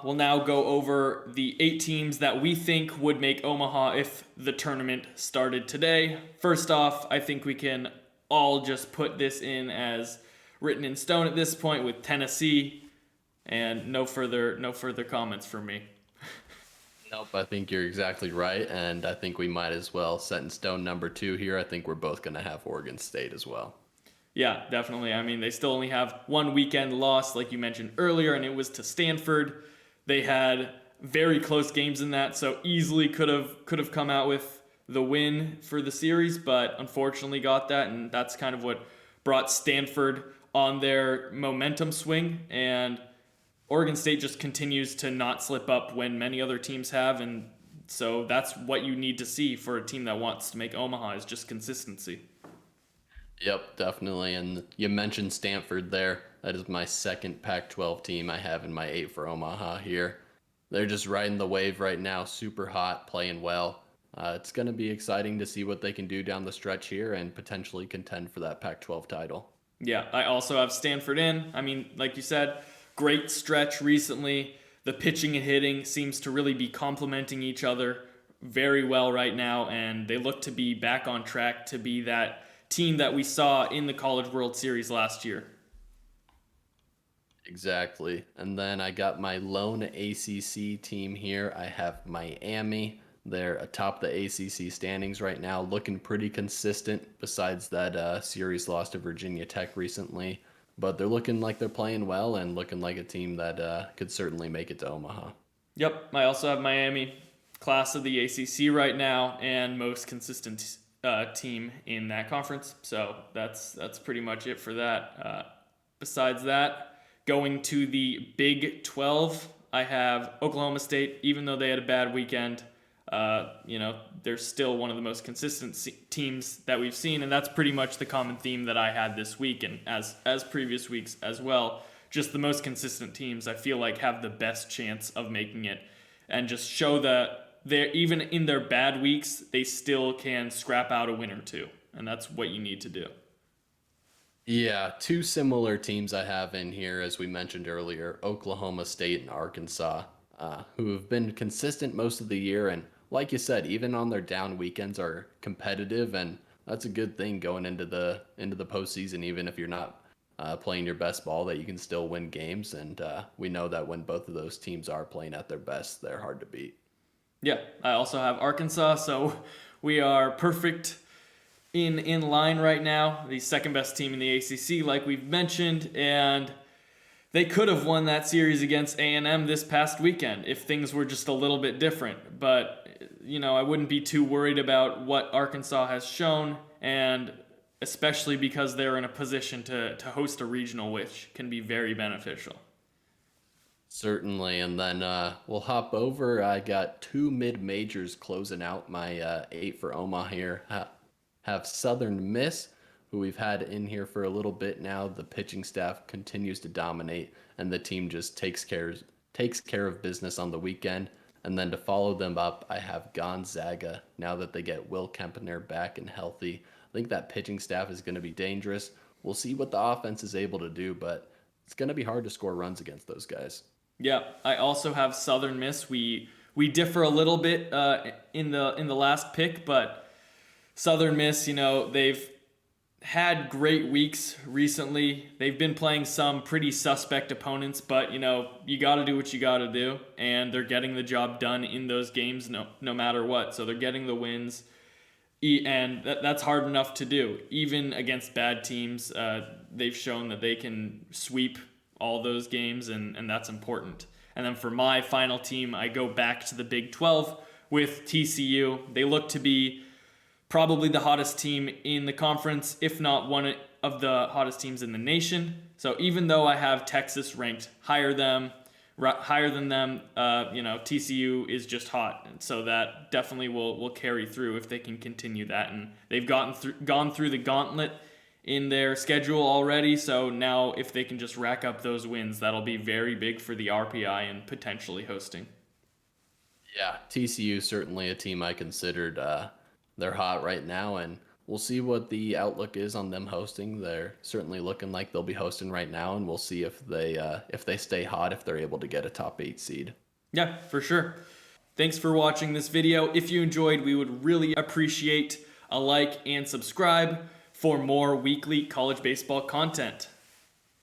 We'll now go over the 8 teams that we think would make Omaha if the tournament started today. First off, I think we can all just put this in as written in stone at this point with Tennessee, and no further comments from me. Nope, I think you're exactly right, and I think we might as well set in stone number 2 here. I think we're both going to have Oregon State as well. Yeah, definitely. I mean, they still only have one weekend loss, like you mentioned earlier, and it was to Stanford. They had very close games in that, so easily could have come out with the win for the series, but unfortunately got that, and that's kind of what brought Stanford on their momentum swing. And Oregon State just continues to not slip up when many other teams have, and so that's what you need to see for a team that wants to make Omaha is just consistency. Yep, definitely. And you mentioned Stanford there. That is my second Pac-12 team I have in my 8 for Omaha here. They're just riding the wave right now, super hot, playing well. It's going to be exciting to see what they can do down the stretch here and potentially contend for that Pac-12 title. Yeah, I also have Stanford in. I mean, like you said, great stretch recently. The pitching and hitting seems to really be complementing each other very well right now, and they look to be back on track to be that team that we saw in the College World Series last year. Exactly. And then I got my lone ACC team here. I have Miami. They're atop the ACC standings right now, looking pretty consistent besides that series loss to Virginia Tech recently. But they're looking like they're playing well and looking like a team that could certainly make it to Omaha. Yep, I also have Miami, class of the ACC right now, and most consistent team in that conference. So that's pretty much it for that. Besides that, going to the Big 12, I have Oklahoma State. Even though they had a bad weekend, they're still one of the most consistent teams that we've seen, and that's pretty much the common theme that I had this week, and as previous weeks as well. Just the most consistent teams I feel like have the best chance of making it, and just show that they're even in their bad weeks, they still can scrap out a win or two, and that's what you need to do. Yeah, two similar teams I have in here, as we mentioned earlier, Oklahoma State and Arkansas, who have been consistent most of the year, and like you said, even on their down weekends are competitive, and that's a good thing going into the postseason. Even if you're not playing your best ball, that you can still win games, and we know that when both of those teams are playing at their best, they're hard to beat. Yeah, I also have Arkansas, so we are perfect in line right now. The second best team in the ACC, like we've mentioned, and they could have won that series against A&M this past weekend if things were just a little bit different. But I wouldn't be too worried about what Arkansas has shown, and especially because they're in a position to host a regional, which can be very beneficial. Certainly, and then we'll hop over. I got two mid majors closing out my 8 for Omaha here. Have Southern Miss, who we've had in here for a little bit now. The pitching staff continues to dominate, and the team just takes care of business on the weekend. And then to follow them up, I have Gonzaga. Now that they get Will Kempner back and healthy, I think that pitching staff is going to be dangerous. We'll see what the offense is able to do, but it's going to be hard to score runs against those guys. Yeah, I also have Southern Miss. We differ a little bit in the last pick, but Southern Miss, they've had great weeks recently. They've been playing some pretty suspect opponents, but you got to do what you got to do, and they're getting the job done in those games no matter what. So they're getting the wins, and that's hard enough to do. Even against bad teams, they've shown that they can sweep all those games, and that's important. And then for my final team, I go back to the Big 12 with TCU. They look to be probably the hottest team in the conference, if not one of the hottest teams in the nation. So even though I have Texas ranked higher than them, TCU is just hot, and so that definitely will carry through if they can continue that. And they've gone through the gauntlet in their schedule already. So now if they can just rack up those wins, that'll be very big for the RPI and potentially hosting. Yeah, TCU certainly a team I considered. They're hot right now, and we'll see what the outlook is on them hosting. They're certainly looking like they'll be hosting right now, and we'll see if they stay hot, if they're able to get a top 8 seed. Yeah, for sure. Thanks for watching this video. If you enjoyed, we would really appreciate a like and subscribe for more weekly college baseball content.